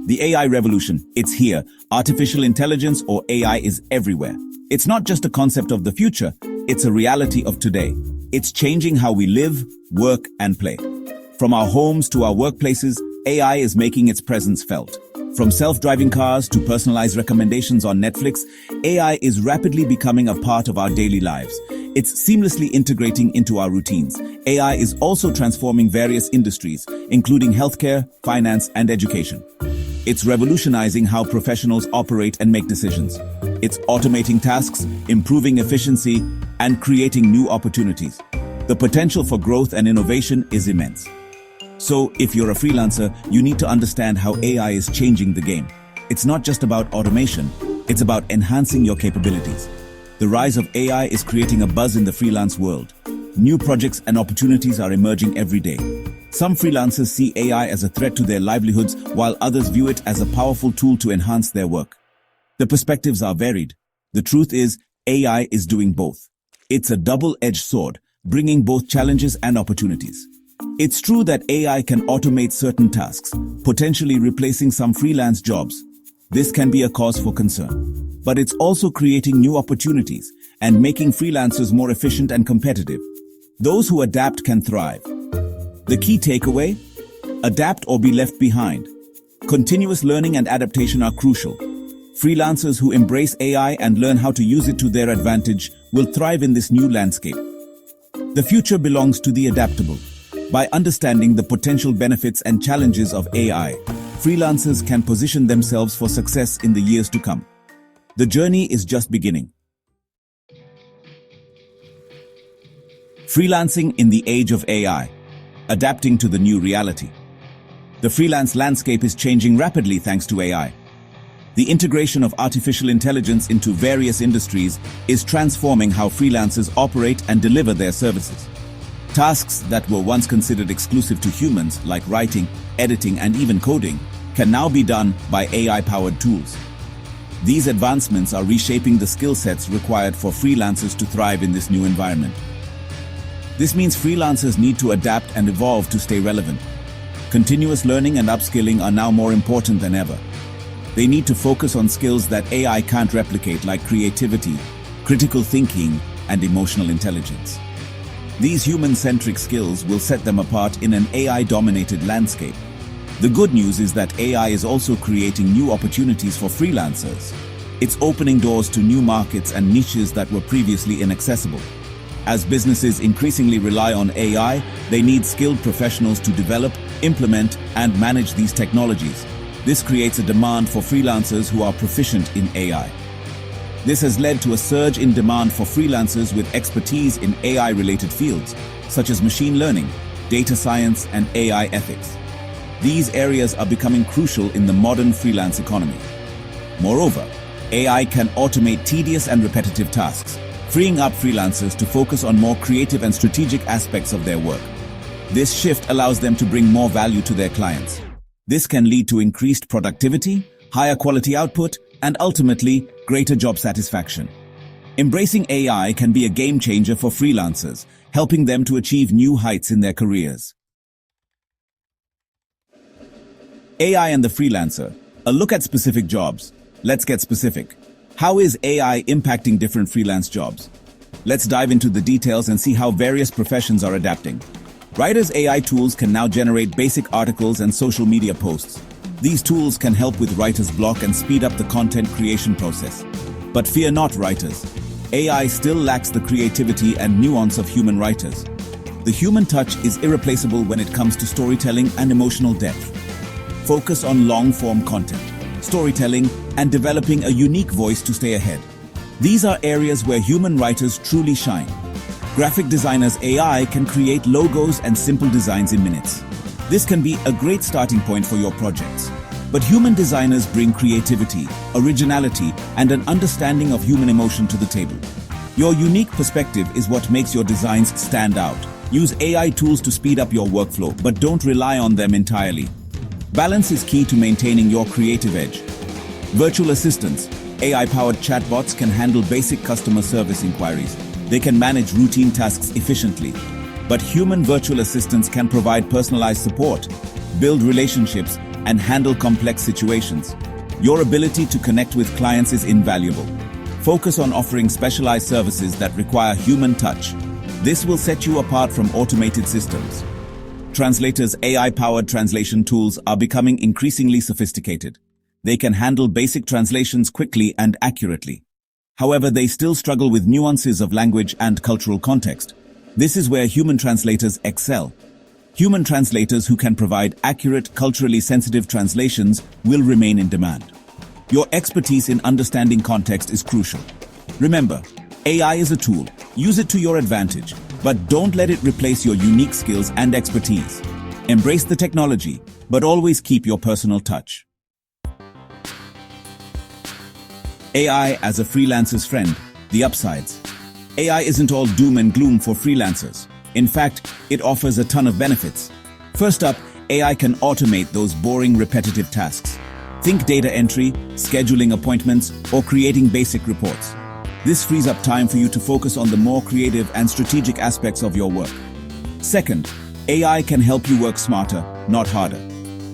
The AI revolution, it's here. Artificial intelligence or AI is everywhere. It's not just a concept of the future, it's a reality of today. It's changing how we live, work, and play. From our homes to our workplaces, AI is making its presence felt. From self-driving cars to personalized recommendations on Netflix, AI is rapidly becoming a part of our daily lives. It's seamlessly integrating into our routines. AI is also transforming various industries, including healthcare, finance, and education. It's revolutionizing how professionals operate and make decisions. It's automating tasks, improving efficiency, and creating new opportunities. The potential for growth and innovation is immense. So, if you're a freelancer, you need to understand how AI is changing the game. It's not just about automation, it's about enhancing your capabilities. The rise of AI is creating a buzz in the freelance world. New projects and opportunities are emerging every day. Some freelancers see AI as a threat to their livelihoods, while others view it as a powerful tool to enhance their work. The perspectives are varied. The truth is, AI is doing both. It's a double-edged sword, bringing both challenges and opportunities. It's true that AI can automate certain tasks, potentially replacing some freelance jobs. This can be a cause for concern. But it's also creating new opportunities and making freelancers more efficient and competitive. Those who adapt can thrive. The key takeaway? Adapt or be left behind. Continuous learning and adaptation are crucial. Freelancers who embrace AI and learn how to use it to their advantage will thrive in this new landscape. The future belongs to the adaptable. By understanding the potential benefits and challenges of AI, freelancers can position themselves for success in the years to come. The journey is just beginning. Freelancing in the age of AI. Adapting to the new reality. The freelance landscape is changing rapidly thanks to AI. The integration of artificial intelligence into various industries is transforming how freelancers operate and deliver their services. Tasks that were once considered exclusive to humans, like writing, editing, and even coding, can now be done by AI-powered tools. These advancements are reshaping the skill sets required for freelancers to thrive in this new environment. This means freelancers need to adapt and evolve to stay relevant. Continuous learning and upskilling are now more important than ever. They need to focus on skills that AI can't replicate, like creativity, critical thinking, and emotional intelligence. These human-centric skills will set them apart in an AI-dominated landscape. The good news is that AI is also creating new opportunities for freelancers. It's opening doors to new markets and niches that were previously inaccessible. As businesses increasingly rely on AI, they need skilled professionals to develop, implement, and manage these technologies. This creates a demand for freelancers who are proficient in AI. This has led to a surge in demand for freelancers with expertise in AI-related fields, such as machine learning, data science, and AI ethics. These areas are becoming crucial in the modern freelance economy. Moreover, AI can automate tedious and repetitive tasks, freeing up freelancers to focus on more creative and strategic aspects of their work. This shift allows them to bring more value to their clients. This can lead to increased productivity, higher quality output, and ultimately, greater job satisfaction. Embracing AI can be a game changer for freelancers, helping them to achieve new heights in their careers. AI and the freelancer. A look at specific jobs. Let's get specific. How is AI impacting different freelance jobs? Let's dive into the details and see how various professions are adapting. Writers' AI tools can now generate basic articles and social media posts. These tools can help with writer's block and speed up the content creation process. But fear not, writers. AI still lacks the creativity and nuance of human writers. The human touch is irreplaceable when it comes to storytelling and emotional depth. Focus on long-form content, storytelling, and developing a unique voice to stay ahead. These are areas where human writers truly shine. Graphic designers' AI can create logos and simple designs in minutes. This can be a great starting point for your projects. But human designers bring creativity, originality, and an understanding of human emotion to the table. Your unique perspective is what makes your designs stand out. Use AI tools to speed up your workflow, but don't rely on them entirely. Balance is key to maintaining your creative edge. Virtual assistants, AI-powered chatbots can handle basic customer service inquiries. They can manage routine tasks efficiently. But human virtual assistants can provide personalized support, build relationships, and handle complex situations. Your ability to connect with clients is invaluable. Focus on offering specialized services that require human touch. This will set you apart from automated systems. Translators' AI-powered translation tools are becoming increasingly sophisticated. They can handle basic translations quickly and accurately. However, they still struggle with nuances of language and cultural context. This is where human translators excel. Human translators who can provide accurate, culturally sensitive translations will remain in demand. Your expertise in understanding context is crucial. Remember, AI is a tool. Use it to your advantage, but don't let it replace your unique skills and expertise. Embrace the technology, but always keep your personal touch. AI as a freelancer's friend, the upsides. AI isn't all doom and gloom for freelancers. In fact, it offers a ton of benefits. First up, AI can automate those boring, repetitive tasks. Think data entry, scheduling appointments, or creating basic reports. This frees up time for you to focus on the more creative and strategic aspects of your work. Second, AI can help you work smarter, not harder.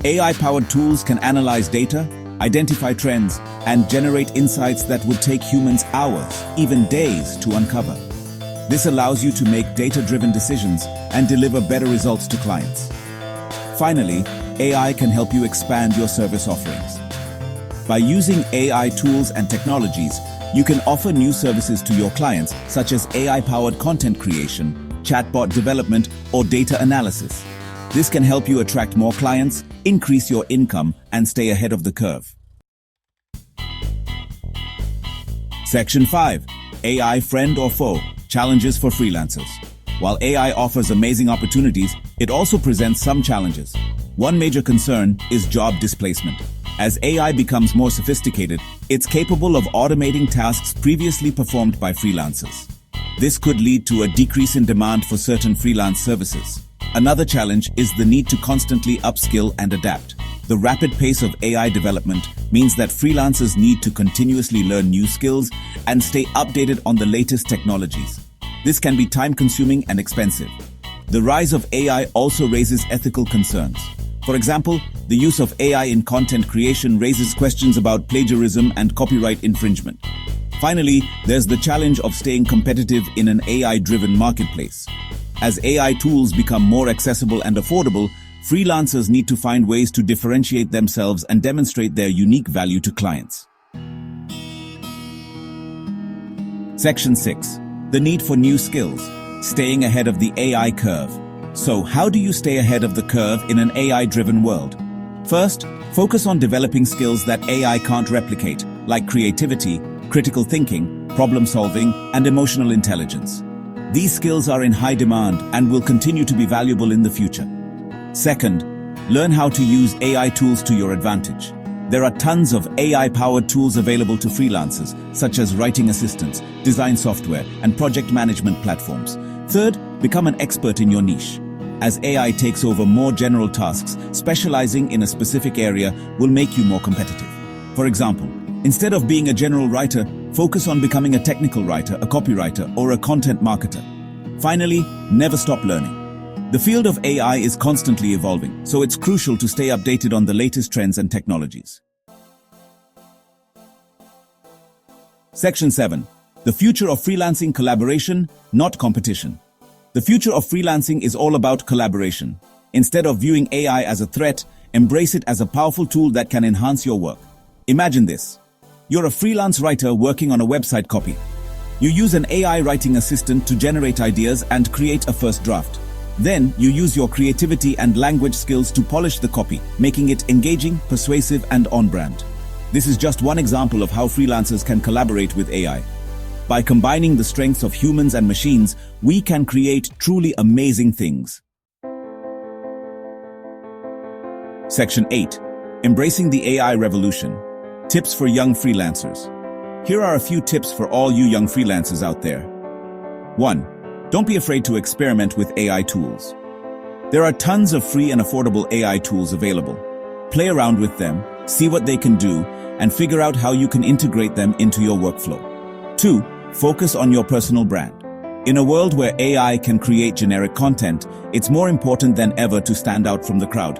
AI-powered tools can analyze data, identify trends, and generate insights that would take humans hours, even days, to uncover. This allows you to make data-driven decisions and deliver better results to clients. Finally, AI can help you expand your service offerings. By using AI tools and technologies, you can offer new services to your clients, such as AI-powered content creation, chatbot development, or data analysis. This can help you attract more clients, increase your income, and stay ahead of the curve. Section 5. AI friend or foe? Challenges for freelancers. While AI offers amazing opportunities, it also presents some challenges. One major concern is job displacement. As AI becomes more sophisticated, it's capable of automating tasks previously performed by freelancers. This could lead to a decrease in demand for certain freelance services. Another challenge is the need to constantly upskill and adapt. The rapid pace of AI development means that freelancers need to continuously learn new skills and stay updated on the latest technologies. This can be time-consuming and expensive. The rise of AI also raises ethical concerns. For example, the use of AI in content creation raises questions about plagiarism and copyright infringement. Finally, there's the challenge of staying competitive in an AI-driven marketplace. As AI tools become more accessible and affordable, freelancers need to find ways to differentiate themselves and demonstrate their unique value to clients. Section 6. The need for new skills. Staying ahead of the AI curve. So, how do you stay ahead of the curve in an AI-driven world? First, focus on developing skills that AI can't replicate, like creativity, critical thinking, problem-solving, and emotional intelligence. These skills are in high demand and will continue to be valuable in the future. Second, learn how to use AI tools to your advantage. There are tons of AI-powered tools available to freelancers, such as writing assistants, design software, and project management platforms. Third, become an expert in your niche. As AI takes over more general tasks, specializing in a specific area will make you more competitive. For example, instead of being a general writer, focus on becoming a technical writer, a copywriter, or a content marketer. Finally, never stop learning. The field of AI is constantly evolving, so it's crucial to stay updated on the latest trends and technologies. Section 7. The future of freelancing: collaboration, not competition. The future of freelancing is all about collaboration. Instead of viewing AI as a threat, embrace it as a powerful tool that can enhance your work. Imagine this. You're a freelance writer working on a website copy. You use an AI writing assistant to generate ideas and create a first draft. Then, you use your creativity and language skills to polish the copy, making it engaging, persuasive, and on-brand. This is just one example of how freelancers can collaborate with AI. By combining the strengths of humans and machines, we can create truly amazing things. Section 8. Embracing the AI revolution. Tips for young freelancers. Here are a few tips for all you young freelancers out there. 1. Don't be afraid to experiment with AI tools. There are tons of free and affordable AI tools available. Play around with them, see what they can do, and figure out how you can integrate them into your workflow. 2. Focus on your personal brand. In a world where AI can create generic content, it's more important than ever to stand out from the crowd.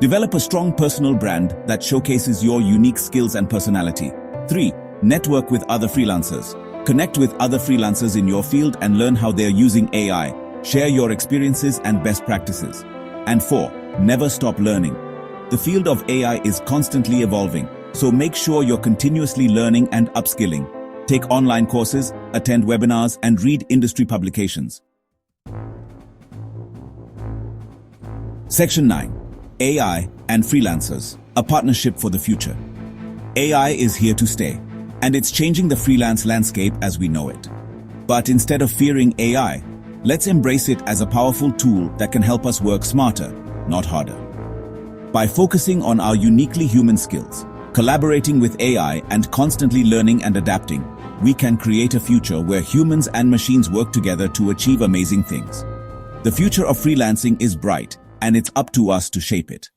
Develop a strong personal brand that showcases your unique skills and personality. 3. Network with other freelancers. Connect with other freelancers in your field and learn how they're using AI. Share your experiences and best practices. And 4. Never stop learning. The field of AI is constantly evolving, so make sure you're continuously learning and upskilling. Take online courses, attend webinars, and read industry publications. Section 9. AI and Freelancers, a partnership for the future. AI is here to stay, and it's changing the freelance landscape as we know it. But instead of fearing AI, let's embrace it as a powerful tool that can help us work smarter, not harder. By focusing on our uniquely human skills, collaborating with AI, and constantly learning and adapting, we can create a future where humans and machines work together to achieve amazing things. The future of freelancing is bright, and it's up to us to shape it.